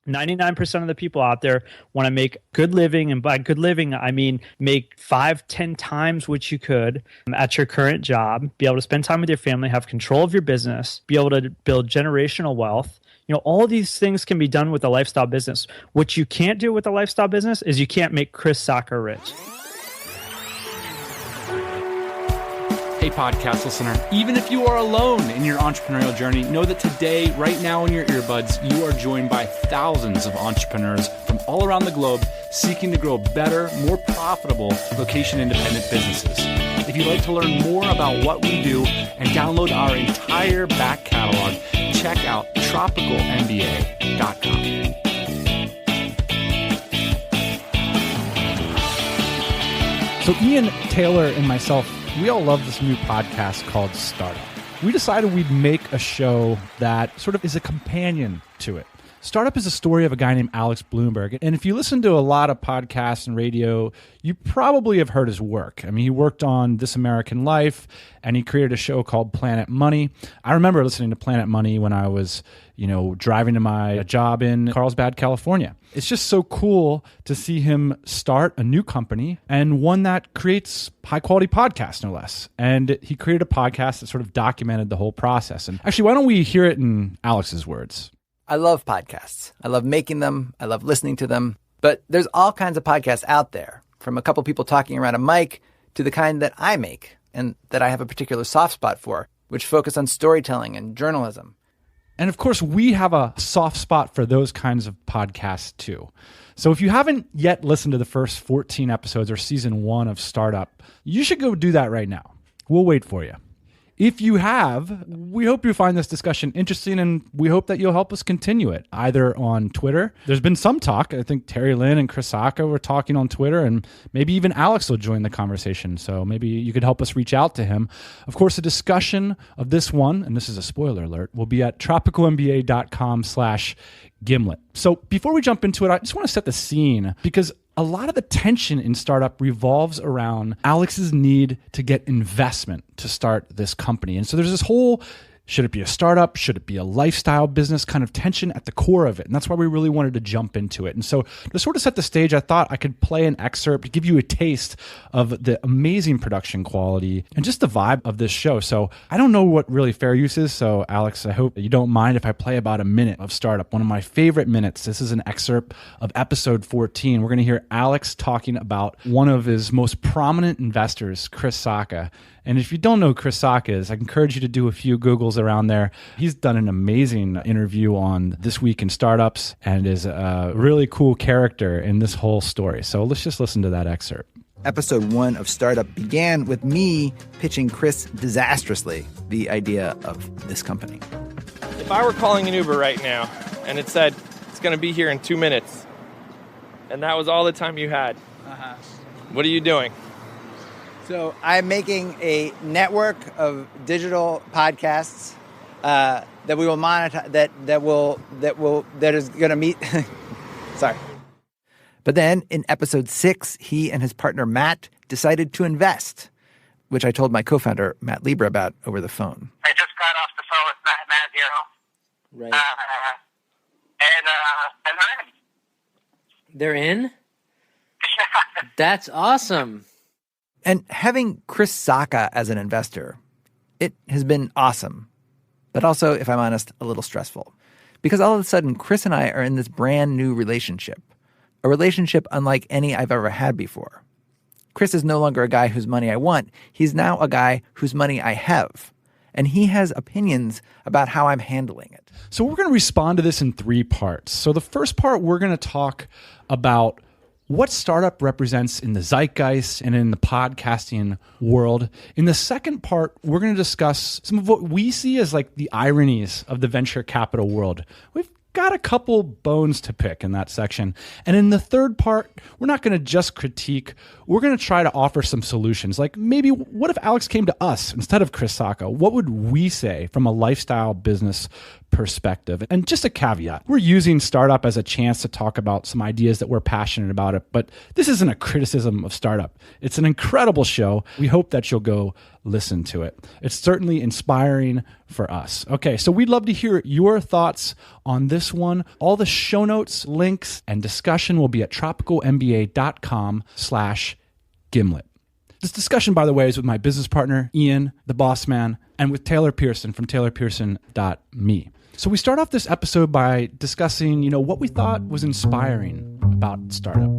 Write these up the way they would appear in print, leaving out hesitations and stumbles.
99% of the people out there want to make good living. And by good living, I mean make 5-10 times what you could at your current job, be able to spend time with your family, have control of your business, be able to build generational wealth. All these things can be done with a lifestyle business. What you can't do with a lifestyle business is you can't make Chris Sacca rich. Hey, podcast listener, even if you are alone in your entrepreneurial journey, know that today, right now in your earbuds, you are joined by thousands of entrepreneurs from all around the globe seeking to grow better, more profitable, location-independent businesses. If you'd like to learn more about what we do and download our entire back catalog, check out tropicalmba.com. So Ian, Taylor, and myself, we all love this new podcast called Startup. We decided we'd make a show that sort of is a companion to it. Startup is a story of a guy named Alex Blumberg. And if you listen to a lot of podcasts and radio, you probably have heard his work. I mean, he worked on This American Life, and he created a show called Planet Money. I remember listening to Planet Money when I was, driving to my job in Carlsbad, California. It's just so cool to see him start a new company and one that creates high-quality podcasts, no less. And he created a podcast that sort of documented the whole process. And actually, why don't we hear it in Alex's words? I love podcasts. I love making them. I love listening to them. But there's all kinds of podcasts out there, from a couple people talking around a mic to the kind that I make and that I have a particular soft spot for, which focus on storytelling and journalism. And of course, we have a soft spot for those kinds of podcasts too. So if you haven't yet listened to the first 14 episodes or season 1 of Startup, you should go do that right now. We'll wait for you. If you have, we hope you find this discussion interesting, and we hope that you'll help us continue it, either on Twitter. There's been some talk. I think Terry Lynn and Chris Sacca were talking on Twitter, and maybe even Alex will join the conversation. So maybe you could help us reach out to him. Of course, a discussion of this one, and this is a spoiler alert, will be at tropicalmba.com/Gimlet. So before we jump into it, I just want to set the scene, because a lot of the tension in Startup revolves around Alex's need to get investment to start this company. And so there's this whole, should it be a startup? Should it be a lifestyle business kind of tension at the core of it? And that's why we really wanted to jump into it. And so to sort of set the stage, I thought I could play an excerpt to give you a taste of the amazing production quality and just the vibe of this show. So I don't know what really fair use is. So Alex, I hope you don't mind if I play about a minute of Startup, one of my favorite minutes. This is an excerpt of episode 14. We're going to hear Alex talking about one of his most prominent investors, Chris Sacca. And if you don't know who Chris Sacca is, I encourage you to do a few Googles around there. He's done an amazing interview on This Week in Startups and is a really cool character in this whole story. So let's just listen to that excerpt. Episode 1 of Startup began with me pitching Chris disastrously the idea of this company. If I were calling an Uber right now and it said it's going to be here in 2 minutes, and that was all the time you had, what are you doing? So I'm making a network of digital podcasts that we will monetize. That is going to meet. Sorry. But then in episode 6, he and his partner Matt decided to invest, which I told my co-founder Matt Lieber about over the phone. I just got off the phone with Matt Zero. Right. And I'm in. They're in? That's awesome. And having Chris Sacca as an investor, it has been awesome, but also, if I'm honest, a little stressful. Because all of a sudden, Chris and I are in this brand new relationship, a relationship unlike any I've ever had before. Chris is no longer a guy whose money I want. He's now a guy whose money I have. And he has opinions about how I'm handling it. So we're going to respond to this in 3 parts. So the first part, we're going to talk about what Startup represents in the zeitgeist and in the podcasting world. In the second part, we're going to discuss some of what we see as like the ironies of the venture capital world. We've got a couple bones to pick in that section. And in the third part, we're not going to just critique. We're going to try to offer some solutions. Like maybe what if Alex came to us instead of Chris Sacca? What would we say from a lifestyle business perspective? And just a caveat, we're using Startup as a chance to talk about some ideas that we're passionate about it, but this isn't a criticism of Startup. It's an incredible show. We hope that you'll go listen to it. It's certainly inspiring, for us. Okay, so we'd love to hear your thoughts on this one. All the show notes, links, and discussion will be at tropicalmba.com/Gimlet. This discussion, by the way, is with my business partner, Ian, the boss man, and with Taylor Pearson from taylorpearson.me. So we start off this episode by discussing, what we thought was inspiring about startup.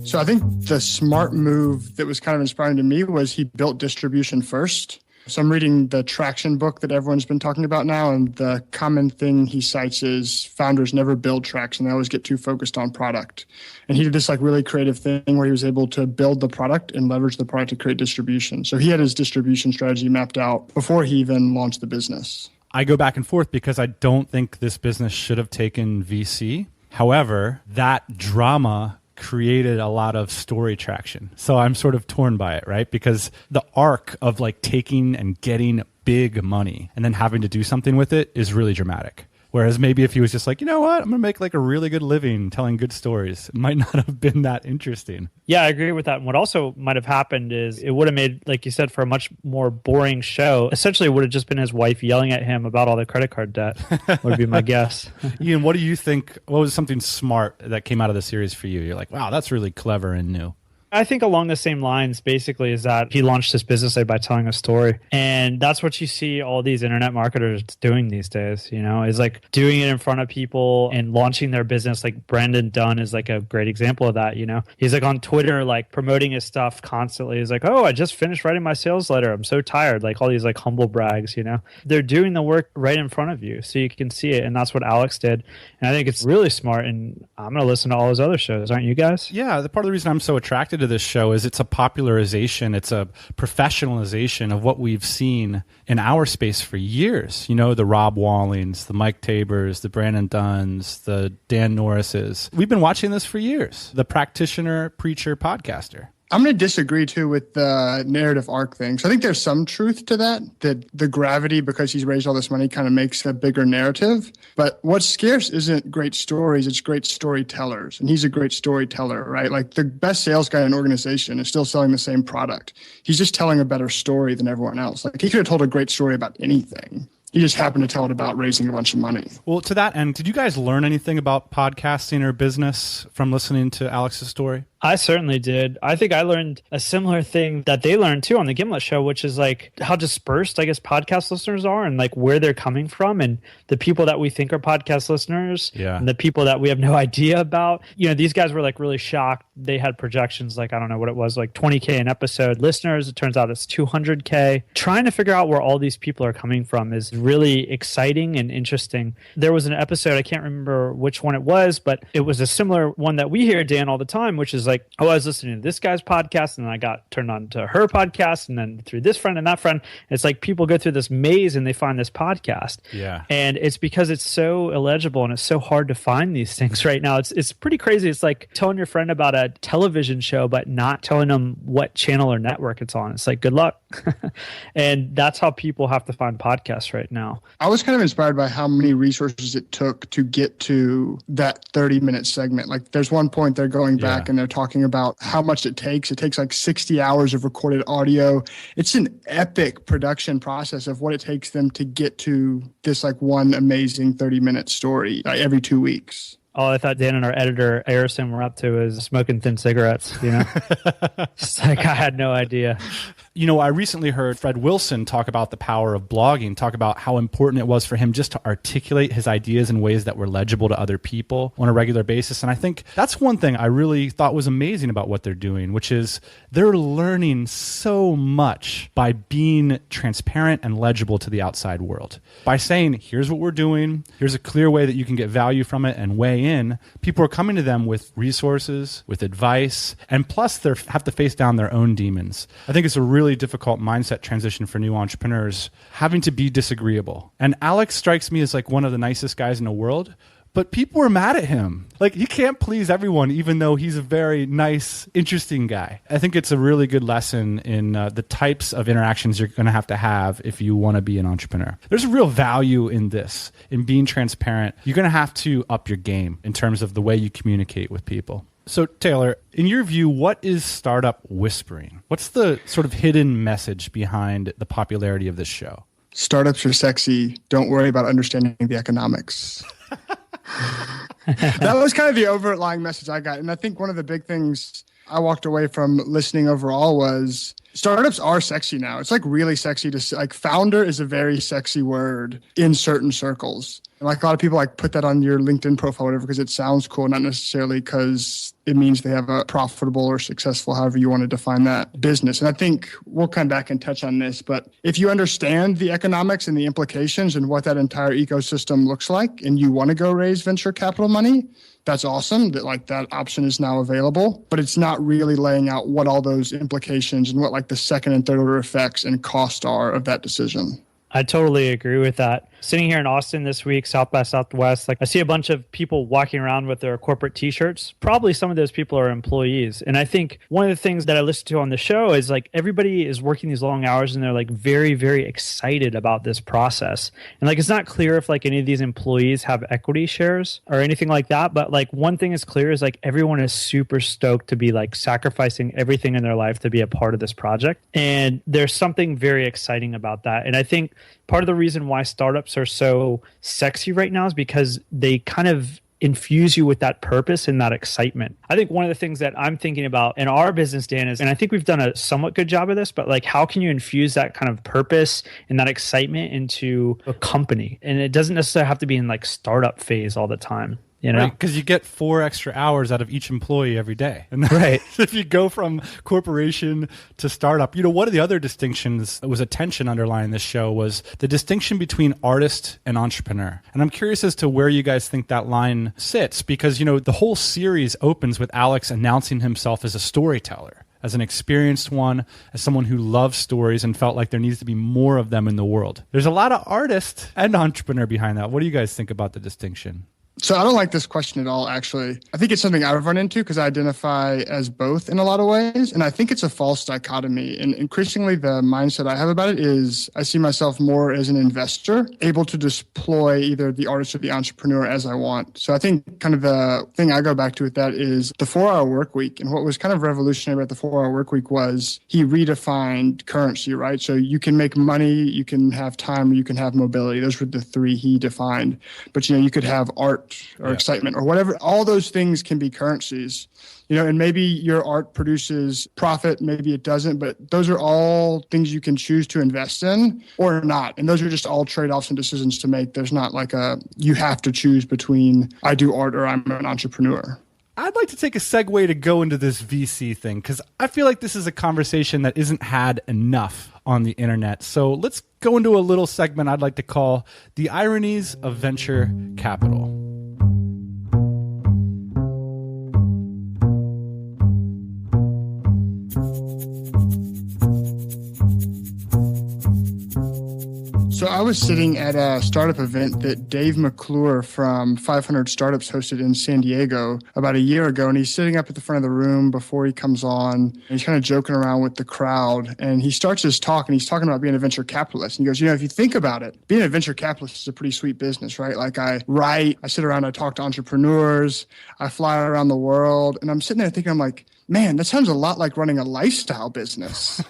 So I think the smart move that was kind of inspiring to me was he built distribution first. So I'm reading the Traction book that everyone's been talking about now, and the common thing he cites is founders never build traction. They always get too focused on product. And he did this really creative thing where he was able to build the product and leverage the product to create distribution. So he had his distribution strategy mapped out before he even launched the business. I go back and forth because I don't think this business should have taken VC. However, that drama created a lot of story traction. So I'm sort of torn by it, right? Because the arc of taking and getting big money and then having to do something with it is really dramatic. Whereas maybe if he was just you know what, I'm going to make a really good living telling good stories, it might not have been that interesting. Yeah, I agree with that. And what also might have happened is it would have made, like you said, for a much more boring show. Essentially, it would have just been his wife yelling at him about all the credit card debt, would be my guess. Ian, what do you think? What was something smart that came out of the series for you? You're like, wow, that's really clever and new. I think along the same lines, basically, is that he launched his business by telling a story. And that's what you see all these internet marketers doing these days, is doing it in front of people and launching their business. Like Brandon Dunn is a great example of that, He's on Twitter, promoting his stuff constantly. He's oh, I just finished writing my sales letter. I'm so tired. All these humble brags, They're doing the work right in front of you so you can see it. And that's what Alex did. And I think it's really smart. And I'm going to listen to all his other shows. Aren't you guys? Yeah. The part of the reason I'm so attracted to this show is it's a popularization, it's a professionalization of what we've seen in our space for years. The Rob Wallings, the Mike Tabers, the Brandon Dunns, the Dan Norrises. We've been watching this for years. The practitioner, preacher, podcaster. I'm going to disagree, too, with the narrative arc thing. So I think there's some truth to that the gravity, because he's raised all this money, kind of makes a bigger narrative. But what's scarce isn't great stories, it's great storytellers. And he's a great storyteller, right? The best sales guy in an organization is still selling the same product. He's just telling a better story than everyone else. He could have told a great story about anything. He just happened to tell it about raising a bunch of money. Well, to that end, did you guys learn anything about podcasting or business from listening to Alex's story? I certainly did. I think I learned a similar thing that they learned too on the Gimlet show, which is how dispersed, I guess, podcast listeners are and where they're coming from, and the people that we think are podcast listeners and the people that we have no idea about. These guys were really shocked. They had projections I don't know what it was, 20K an episode listeners. It turns out it's 200K. Trying to figure out where all these people are coming from is really exciting and interesting. There was an episode, I can't remember which one it was, but it was a similar one that we hear, Dan, all the time, which is I was listening to this guy's podcast and then I got turned on to her podcast and then through this friend and that friend. It's people go through this maze and they find this podcast. Yeah. And it's because it's so illegible and it's so hard to find these things right now. It's pretty crazy. It's telling your friend about a television show, but not telling them what channel or network it's on. It's good luck. And that's how people have to find podcasts right now. I was kind of inspired by how many resources it took to get to that 30-minute segment. There's one point they're going back and they're talking about how much it takes. It takes 60 hours of recorded audio. It's an epic production process of what it takes them to get to this one amazing 30-minute story every 2 weeks. All I thought Dan and our editor, Harrison, were up to is smoking thin cigarettes, Just I had no idea. I recently heard Fred Wilson talk about the power of blogging, talk about how important it was for him just to articulate his ideas in ways that were legible to other people on a regular basis. And I think that's one thing I really thought was amazing about what they're doing, which is they're learning so much by being transparent and legible to the outside world. By saying, here's what we're doing, here's a clear way that you can get value from it and weigh in, people are coming to them with resources, with advice, and plus they have to face down their own demons. I think it's a really difficult mindset transition for new entrepreneurs, having to be disagreeable. And Alex strikes me as one of the nicest guys in the world, but people were mad at him. Like, he can't please everyone, even though he's a very nice, interesting guy. I think it's a really good lesson in the types of interactions you're going to have if you want to be an entrepreneur. There's a real value in this, in being transparent. You're going to have to up your game in terms of the way you communicate with people. So, Taylor, in your view, what is startup whispering? What's the sort of hidden message behind the popularity of this show? Startups are sexy. Don't worry about understanding the economics. That was kind of the overlying message I got. And I think one of the big things I walked away from listening overall was startups are sexy now. It's like really sexy to like founder is a very sexy word in certain circles. And like a lot of people like put that on your LinkedIn profile, whatever, because it sounds cool, not necessarily because it means they have a profitable or successful, however you want to define that, business. And I think we'll come back and touch on this, but if you understand the economics and the implications and what that entire ecosystem looks like, and you want to go raise venture capital money, that's awesome that like that option is now available, but it's not really laying out what all those implications and what like the second and third order effects and cost are of that decision. I totally agree with that. Sitting here in Austin this week, South by Southwest, like I see a bunch of people walking around with their corporate t-shirts. Probably some of those people are employees. And I think one of the things that I listen to on the show is like everybody is working these long hours and they're like very, very excited about this process. And like it's not clear if like any of these employees have equity shares or anything like that. But like one thing is clear is like everyone is super stoked to be like sacrificing everything in their life to be a part of this project. And there's something very exciting about that. And I think part of the reason why startups are so sexy right now is because they kind of infuse you with that purpose and that excitement. I think one of the things that I'm thinking about in our business, Dan, is, and I think we've done a somewhat good job of this, but like how can you infuse that kind of purpose and that excitement into a company? And it doesn't necessarily have to be in like startup phase all the time. You know, because you get 4 extra hours out of each employee every day. And right. If you go from corporation to startup, you know, one of the other distinctions that was a tension underlying this show was the distinction between artist and entrepreneur. And I'm curious as to where you guys think that line sits, because, you know, the whole series opens with Alex announcing himself as a storyteller, as an experienced one, as someone who loves stories and felt like there needs to be more of them in the world. There's a lot of artist and entrepreneur behind that. What do you guys think about the distinction? So I don't like this question at all, actually. I think it's something I've run into because I identify as both in a lot of ways. And I think it's a false dichotomy. And increasingly, the mindset I have about it is I see myself more as an investor, able to deploy either the artist or the entrepreneur as I want. So I think kind of the thing I go back to with that is the 4-hour work week. And what was kind of revolutionary about the 4-hour work week was he redefined currency, right? So you can make money, you can have time, or you can have mobility. Those were the 3 he defined. But, you know, you could have art or excitement or whatever. All those things can be currencies, you know, and maybe your art produces profit, maybe it doesn't, but those are all things you can choose to invest in or not. And those are just all trade-offs and decisions to make. There's not like you have to choose between I do art or I'm an entrepreneur. I'd like to take a segue to go into this VC thing, because I feel like this is a conversation that isn't had enough on the internet. So let's go into a little segment I'd like to call the ironies of venture capital. So I was sitting at a startup event that Dave McClure from 500 Startups hosted in San Diego about a year ago. And he's sitting up at the front of the room before he comes on. And he's kind of joking around with the crowd. And he starts his talk and he's talking about being a venture capitalist. And he goes, you know, if you think about it, being a venture capitalist is a pretty sweet business, right? Like I write, I sit around, I talk to entrepreneurs, I fly around the world. And I'm sitting there thinking, I'm like, man, that sounds a lot like running a lifestyle business.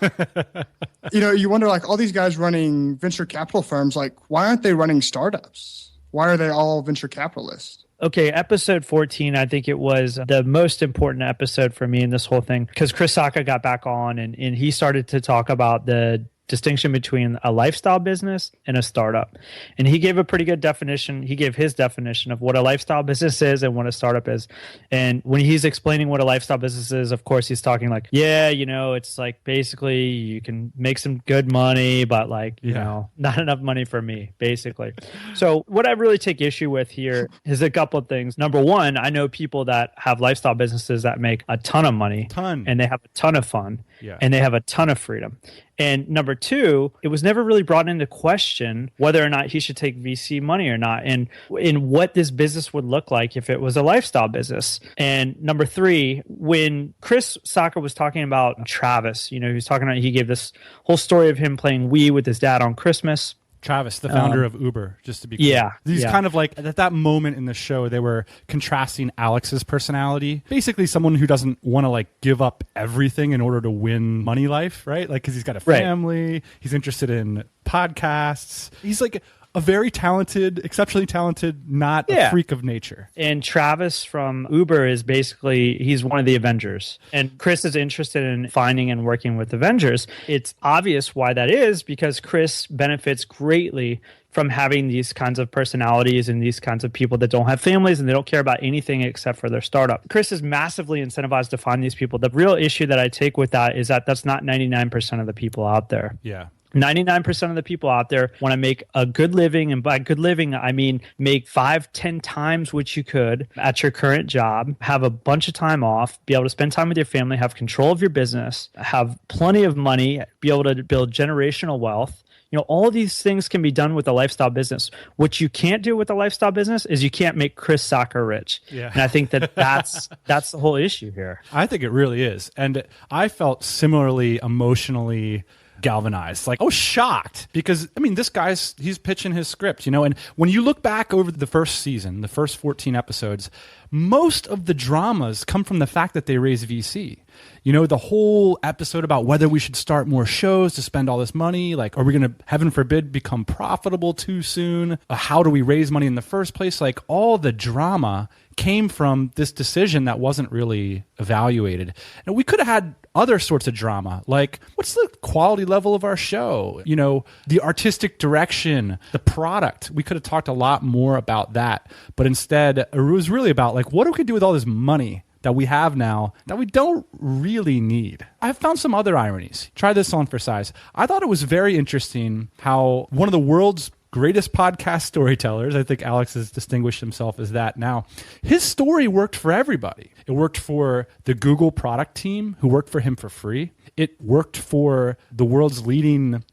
You know, you wonder, like, all these guys running venture capital firms, like, why aren't they running startups? Why are they all venture capitalists? Okay, episode 14, I think it was the most important episode for me in this whole thing, because Chris Sacca got back on and he started to talk about the distinction between a lifestyle business and a startup. And he gave a pretty good definition. He gave his definition of what a lifestyle business is and what a startup is. And when he's explaining what a lifestyle business is, of course, he's talking like, yeah, you know, it's like basically you can make some good money, but like, you know, not enough money for me, basically. So what I really take issue with here is a couple of things. Number one, I know people that have lifestyle businesses that make a ton of money and they have a ton of fun and they have a ton of freedom. And number two, it was never really brought into question whether or not he should take VC money or not, and in what this business would look like if it was a lifestyle business. And number three, when Chris Sacca was talking about Travis, he was talking about, he gave this whole story of him playing Wii with his dad on Christmas. Travis, the founder of Uber, just to be clear. Yeah. He's kind of like, at that moment in the show, they were contrasting Alex's personality. Basically, someone who doesn't want to like give up everything in order to win money life, right? Like, because he's got a family, he's interested in podcasts. He's like a very talented, exceptionally talented, not a freak of nature. And Travis from Uber is basically, he's one of the Avengers. And Chris is interested in finding and working with Avengers. It's obvious why that is, because Chris benefits greatly from having these kinds of personalities and these kinds of people that don't have families and they don't care about anything except for their startup. Chris is massively incentivized to find these people. The real issue that I take with that is that that's not 99% of the people out there. Yeah. 99% of the people out there want to make a good living, and by good living, I mean make 5-10 times what you could at your current job, have a bunch of time off, be able to spend time with your family, have control of your business, have plenty of money, be able to build generational wealth. All of these things can be done with a lifestyle business. What you can't do with a lifestyle business is you can't make Chris Sacca rich. Yeah. And I think that's the whole issue here. I think it really is. And I felt similarly emotionally galvanized, like, shocked, because this he's pitching his script, and when you look back over the first season, the first 14 episodes, most of the dramas come from the fact that they raise VC. The whole episode about whether we should start more shows to spend all this money, like, are we going to, heaven forbid, become profitable too soon? How do we raise money in the first place? Like, all the drama came from this decision that wasn't really evaluated. And we could have had other sorts of drama, like, what's the quality level of our show? The artistic direction, the product. We could have talked a lot more about that. But instead, it was really about, like, what do we do with all this money that we have now that we don't really need? I've found some other ironies. Try this on for size. I thought it was very interesting how one of the world's greatest podcast storytellers, I think Alex has distinguished himself as that now, his story worked for everybody. It worked for the Google product team, who worked for him for free. It worked for the world's leading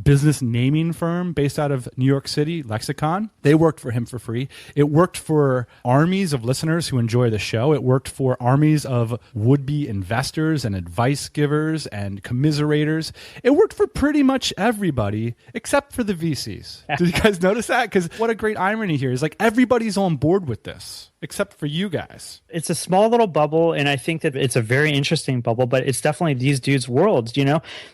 business naming firm based out of New York City, Lexicon. They worked for him for free. It worked for armies of listeners who enjoy the show. It worked for armies of would-be investors and advice givers and commiserators. It worked for pretty much everybody except for the VCs. Did you guys notice that? Because what a great irony here is, like, everybody's on board with this except for you guys. It's a small little bubble, and I think that it's a very interesting bubble, but it's definitely these dudes' worlds,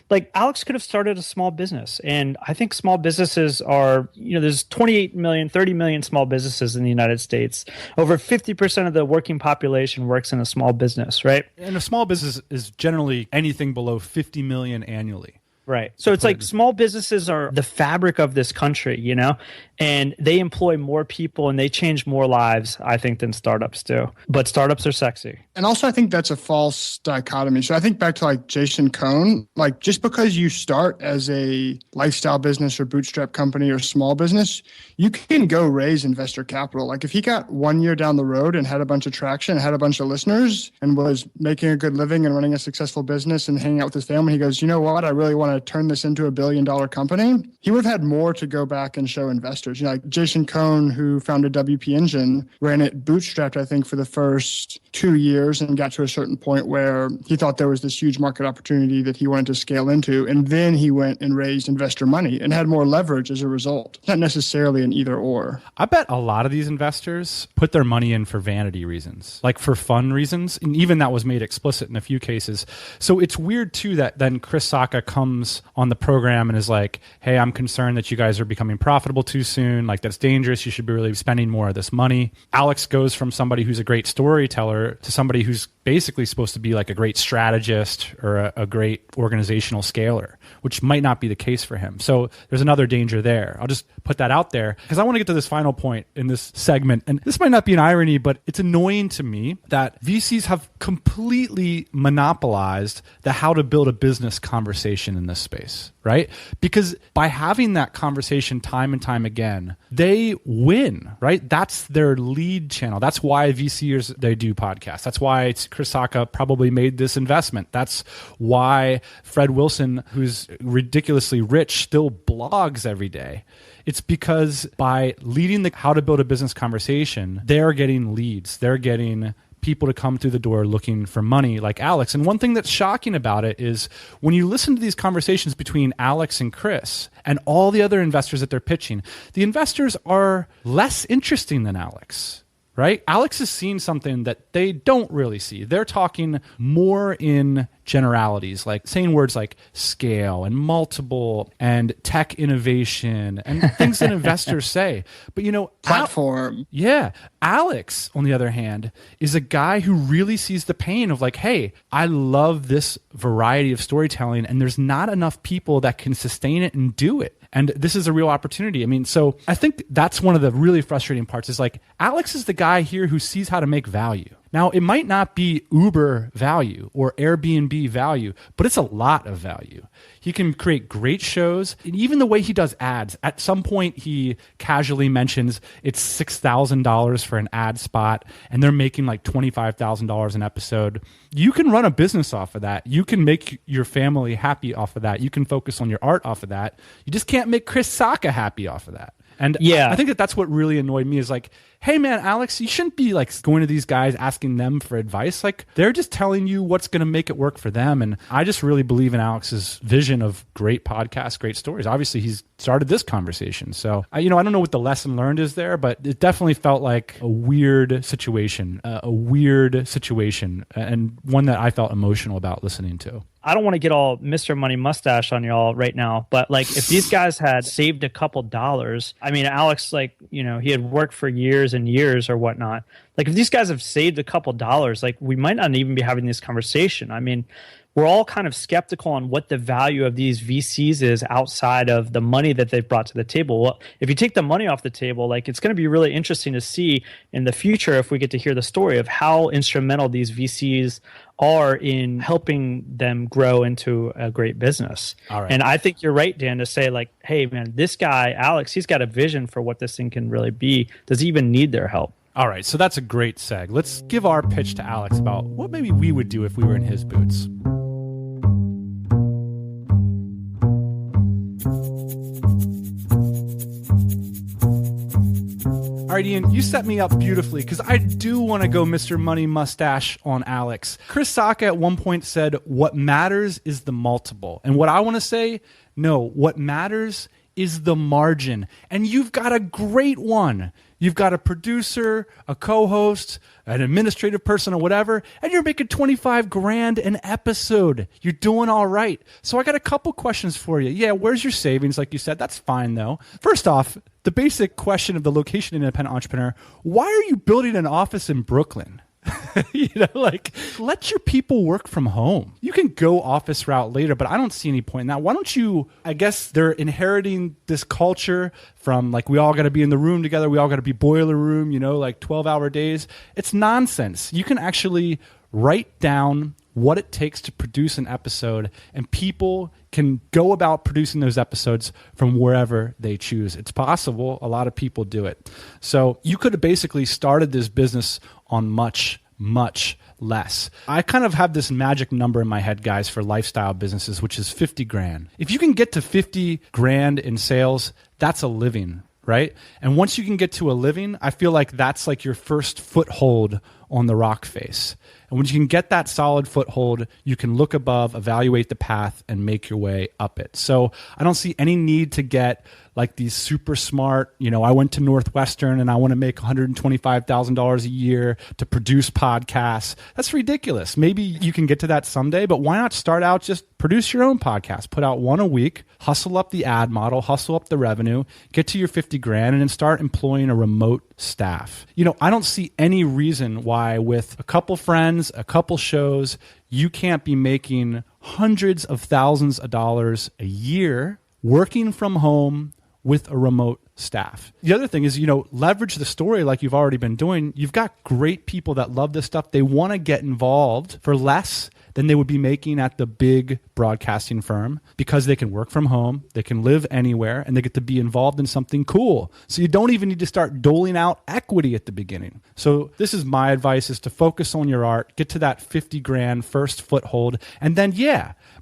Like, Alex could have started a small business, and I think small businesses are, there's 28 million, 30 million small businesses in the United States. Over 50% of the working population works in a small business, right? And a small business is generally anything below 50 million annually. Right. So it's like small businesses are the fabric of this country, and they employ more people and they change more lives, I think, than startups do. But startups are sexy. And also, I think that's a false dichotomy. So I think back to like Jason Cohn, like, just because you start as a lifestyle business or bootstrap company or small business, you can go raise investor capital. Like, if he got 1 year down the road and had a bunch of traction, had a bunch of listeners, and was making a good living and running a successful business and hanging out with his family, he goes, you know what, I really want to turn this into $1 billion company. He would have had more to go back and show investors. Like Jason Cohn, who founded WP Engine, ran it bootstrapped, I think, for the first 2 years and got to a certain point where he thought there was this huge market opportunity that he wanted to scale into. And then he went and raised investor money and had more leverage as a result. It's not necessarily an either or. I bet a lot of these investors put their money in for vanity reasons, like for fun reasons. And even that was made explicit in a few cases. So it's weird too that then Chris Sacca comes on the program and is like, hey, I'm concerned that you guys are becoming profitable too soon. Like, that's dangerous. You should be really spending more of this money. Alex goes from somebody who's a great storyteller to somebody who's basically supposed to be like a great strategist or a great organizational scaler, which might not be the case for him. So there's another danger there. I'll just put that out there because I want to get to this final point in this segment. And this might not be an irony, but it's annoying to me that VCs have completely monopolized the how to build a business conversation in this space. right? Because by having that conversation time and time again, they win, right? That's their lead channel. That's why VCers, they do podcasts. That's why Chris Sacca probably made this investment. That's why Fred Wilson, who's ridiculously rich, still blogs every day. It's because by leading the how to build a business conversation, they're getting leads. They're getting people to come through the door looking for money like Alex. And one thing that's shocking about it is when you listen to these conversations between Alex and Chris and all the other investors that they're pitching, the investors are less interesting than Alex. Right? Alex has seen something that they don't really see. They're talking more in generalities, like saying words like scale and multiple and tech innovation and things that investors say. But platform. Alex, on the other hand, is a guy who really sees the pain of like, hey, I love this variety of storytelling and there's not enough people that can sustain it and do it. And this is a real opportunity. I mean, so I think that's one of the really frustrating parts is like Alex is the guy here who sees how to make value. Now, it might not be Uber value or Airbnb value, but it's a lot of value. He can create great shows. And even the way he does ads, at some point he casually mentions it's $6,000 for an ad spot and they're making like $25,000 an episode. You can run a business off of that. You can make your family happy off of that. You can focus on your art off of that. You just can't make Chris Sacca happy off of that. And I think that's what really annoyed me is like, hey man, Alex, you shouldn't be like going to these guys asking them for advice. Like they're just telling you what's going to make it work for them. And I just really believe in Alex's vision of great podcasts, great stories. Obviously he's started this conversation. So I don't know what the lesson learned is there, but it definitely felt like a weird situation and one that I felt emotional about listening to. I don't want to get all Mr. Money Mustache on y'all right now, but like if these guys had saved a couple dollars, I mean, Alex, like, he had worked for years and years or whatnot. Like if these guys have saved a couple dollars, like we might not even be having this conversation. I mean, we're all kind of skeptical on what the value of these VCs is outside of the money that they've brought to the table. Well, if you take the money off the table, like it's going to be really interesting to see in the future if we get to hear the story of how instrumental these VCs are in helping them grow into a great business. All right. And I think you're right, Dan, to say like, hey man, this guy, Alex, he's got a vision for what this thing can really be. Does he even need their help? All right, so that's a great seg. Let's give our pitch to Alex about what maybe we would do if we were in his boots. All right, Ian, you set me up beautifully because I do want to go Mr. Money Mustache on Alex. Chris Sacca at one point said, what matters is the multiple. And what I want to say, no, what matters is the margin. And you've got a great one. You've got a producer, a co-host, an administrative person or whatever, and you're making $25,000 an episode. You're doing all right. So I got a couple questions for you. Yeah, where's your savings? Like you said, that's fine though. First off, the basic question of the location independent entrepreneur, why are you building an office in Brooklyn? Like let your people work from home. You can go office route later, but I don't see any point in that. Why don't you, I guess they're inheriting this culture from like, we all got to be in the room together. We all got to be boiler room, like 12-hour days. It's nonsense. You can actually write down what it takes to produce an episode, and people can go about producing those episodes from wherever they choose. It's possible. A lot of people do it. So you could have basically started this business on much, much less. I kind of have this magic number in my head, guys, for lifestyle businesses, which is $50,000. If you can get to $50,000 in sales, that's a living, right? And once you can get to a living, I feel like that's like your first foothold on the rock face. And when you can get that solid foothold, you can look above, evaluate the path, and make your way up it. So I don't see any need to get like these super smart, I went to Northwestern and I want to make $125,000 a year to produce podcasts. That's ridiculous. Maybe you can get to that someday, but why not start out, just produce your own podcast, put out one a week, hustle up the ad model, hustle up the revenue, get to your $50,000 and then start employing a remote staff. I don't see any reason why with a couple friends, a couple shows, you can't be making hundreds of thousands of dollars a year working from home with a remote staff. The other thing is, leverage the story like you've already been doing. You've got great people that love this stuff. They want to get involved for less than they would be making at the big broadcasting firm because they can work from home, they can live anywhere, and they get to be involved in something cool. So you don't even need to start doling out equity at the beginning. So this is my advice, is to focus on your art, get to that 50 grand first foothold, and then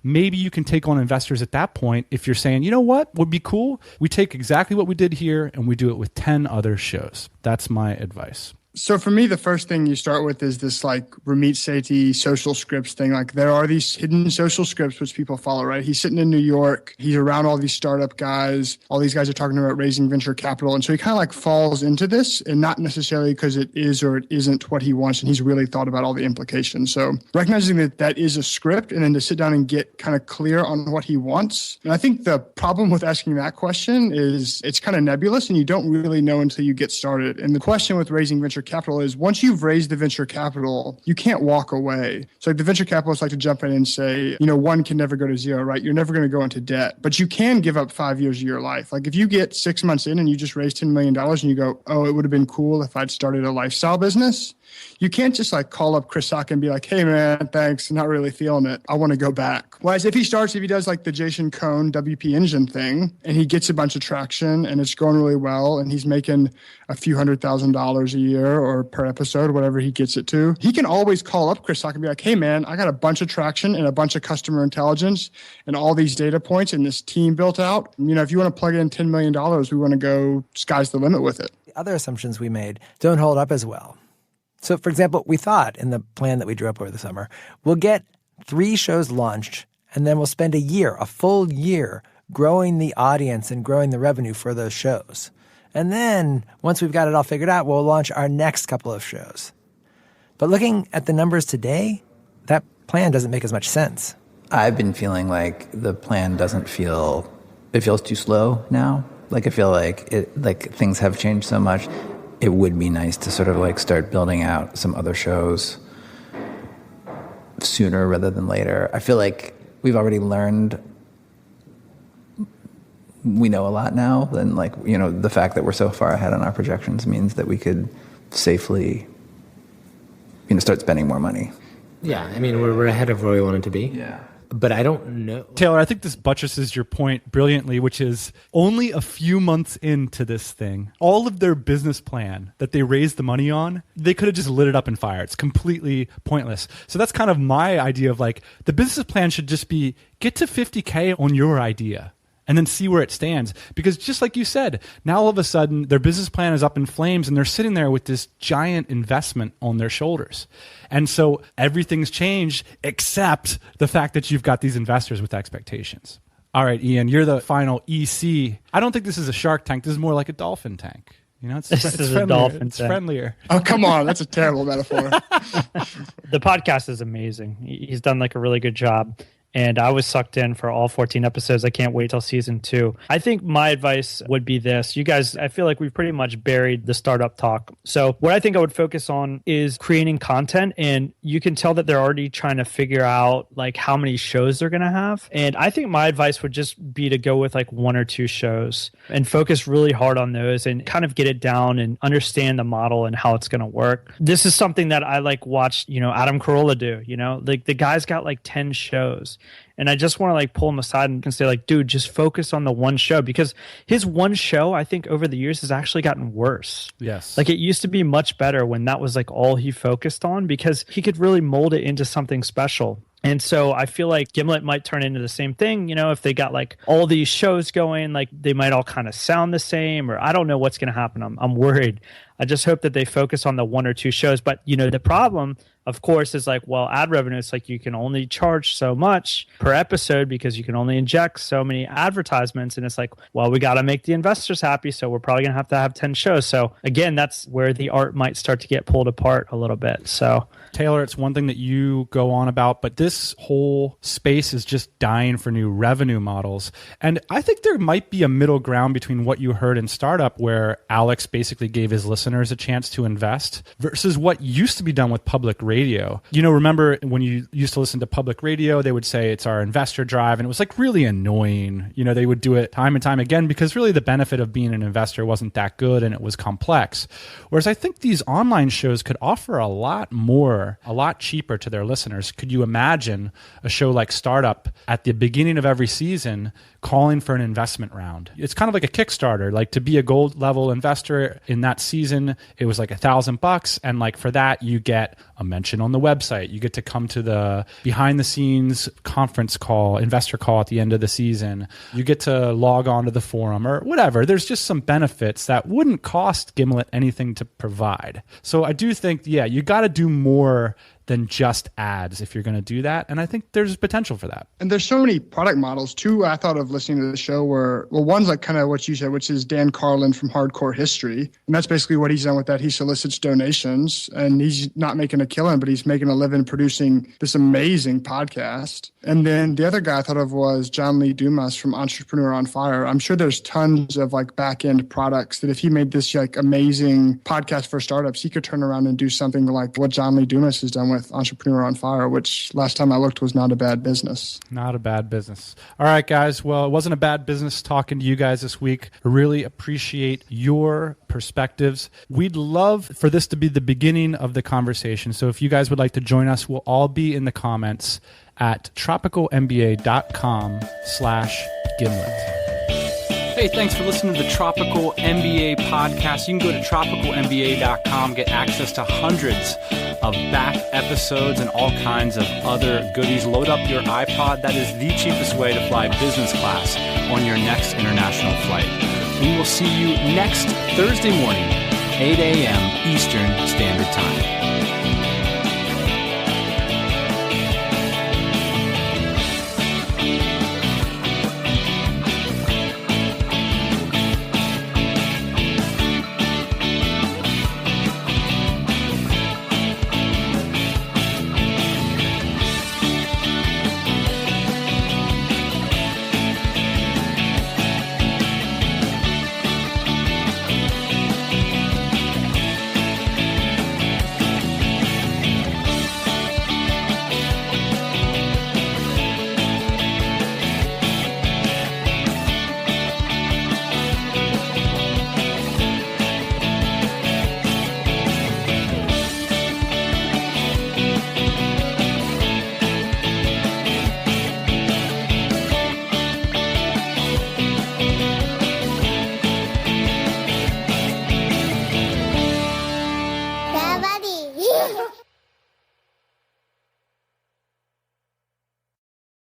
maybe you can take on investors at that point if you're saying, you know what would be cool? We take exactly what we did here and we do it with 10 other shows. That's my advice. So for me, the first thing you start with is this like Ramit Sethi social scripts thing. Like there are these hidden social scripts which people follow, right? He's sitting in New York. He's around all these startup guys. All these guys are talking about raising venture capital. And so he kind of like falls into this, and not necessarily because it is or it isn't what he wants. And he's really thought about all the implications. So recognizing that that is a script, and then to sit down and get kind of clear on what he wants. And I think the problem with asking that question is it's kind of nebulous and you don't really know until you get started. And the question with raising venture capital is once you've raised the venture capital, you can't walk away. So like the venture capitalists like to jump in and say, one can never go to zero, right? You're never going to go into debt, but you can give up 5 years of your life. Like if you get 6 months in and you just raised $10 million and you go, oh, it would have been cool if I'd started a lifestyle business. You can't just like call up Chris Sacca and be like, hey man, thanks, not really feeling it, I want to go back. Whereas if he does like the Jason Cohn WP Engine thing and he gets a bunch of traction and it's going really well and he's making a few $100,000 a year or per episode, whatever he gets it to, he can always call up Chris Sacca and be like, hey man, I got a bunch of traction and a bunch of customer intelligence and all these data points and this team built out. If you want to plug in $10 million, we want to go sky's the limit with it. The other assumptions we made don't hold up as well. So, for example, we thought in the plan that we drew up over the summer, we'll get 3 shows launched, and then we'll spend a full year, growing the audience and growing the revenue for those shows. And then, once we've got it all figured out, we'll launch our next couple of shows. But looking at the numbers today, that plan doesn't make as much sense. I've been feeling like the plan it feels too slow now. Like I feel like things have changed so much. It would be nice to sort of like start building out some other shows sooner rather than later. I feel like we've already learned, we know a lot now, than the fact that we're so far ahead on our projections means that we could safely, start spending more money. Yeah, I mean, we're ahead of where we wanted to be. Yeah. But I don't know. Taylor, I think this buttresses your point brilliantly, which is only a few months into this thing, all of their business plan that they raised the money on, they could have just lit it up and fired. It's completely pointless. So that's kind of my idea of like the business plan should just be get to 50K on your idea and then see where it stands. Because just like you said, now all of a sudden their business plan is up in flames and they're sitting there with this giant investment on their shoulders. And so everything's changed except the fact that you've got these investors with expectations. All right, Ian, you're the final EC. I don't think this is a Shark Tank. This is more like a dolphin tank. It's friendlier. A dolphin tank. It's friendlier. Oh, come on. That's a terrible metaphor. The podcast is amazing. He's done like a really good job. And I was sucked in for all 14 episodes. I can't wait till season 2. I think my advice would be this. You guys, I feel like we've pretty much buried the startup talk. So what I think I would focus on is creating content. And you can tell that they're already trying to figure out like how many shows they're going to have. And I think my advice would just be to go with like 1 or 2 shows and focus really hard on those and kind of get it down and understand the model and how it's going to work. This is something that I like watched, Adam Carolla do, like the guy's got like 10 shows. And I just want to like pull him aside and say like, dude, just focus on the one show, because his one show, I think over the years has actually gotten worse. Yes. Like it used to be much better when that was like all he focused on, because he could really mold it into something special. And so I feel like Gimlet might turn into the same thing, if they got like all these shows going, like they might all kind of sound the same, or I don't know what's going to happen. I'm worried. I just hope that they focus on the 1 or 2 shows. But, the problem, of course, is like, well, ad revenue, it's like you can only charge so much per episode because you can only inject so many advertisements. And it's like, well, we got to make the investors happy. So we're probably going to have 10 shows. So again, that's where the art might start to get pulled apart a little bit. So Taylor, it's one thing that you go on about, but this whole space is just dying for new revenue models. And I think there might be a middle ground between what you heard in Startup, where Alex basically gave his listeners a chance to invest, versus what used to be done with public radio. Remember when you used to listen to public radio, they would say it's our investor drive, and it was like really annoying. They would do it time and time again because really the benefit of being an investor wasn't that good and it was complex. Whereas I think these online shows could offer a lot more more, a lot cheaper to their listeners. Could you imagine a show like Startup at the beginning of every season calling for an investment round? It's kind of like a Kickstarter. Like, to be a gold level investor in that season, it was like $1,000. And like for that, you get a mention on the website. You get to come to the behind the scenes conference call, investor call at the end of the season. You get to log on to the forum or whatever. There's just some benefits that wouldn't cost Gimlet anything to provide. So I do think, yeah, you got to do more than just ads if you're going to do that. And I think there's potential for that. And there's so many product models too. I thought of listening to the show where, well, one's like kind of what you said, which is Dan Carlin from Hardcore History. And that's basically what he's done with that. He solicits donations and he's not making a killing, but he's making a living producing this amazing podcast. And then the other guy I thought of was John Lee Dumas from Entrepreneur on Fire. I'm sure there's tons of like back-end products that if he made this like amazing podcast for startups, he could turn around and do something like what John Lee Dumas has done with Entrepreneur on Fire, which last time I looked was not a bad business. Not a bad business. All right, guys. Well, it wasn't a bad business talking to you guys this week. I really appreciate your perspectives. We'd love for this to be the beginning of the conversation. So if you guys would like to join us, we'll all be in the comments at tropicalmba.com/Gimlet. Hey, thanks for listening to the Tropical MBA podcast. You can go to tropicalmba.com, get access to hundreds of back episodes and all kinds of other goodies. Load up your iPod. That is the cheapest way to fly business class on your next international flight. We will see you next Thursday morning, 8 a.m. Eastern Standard Time.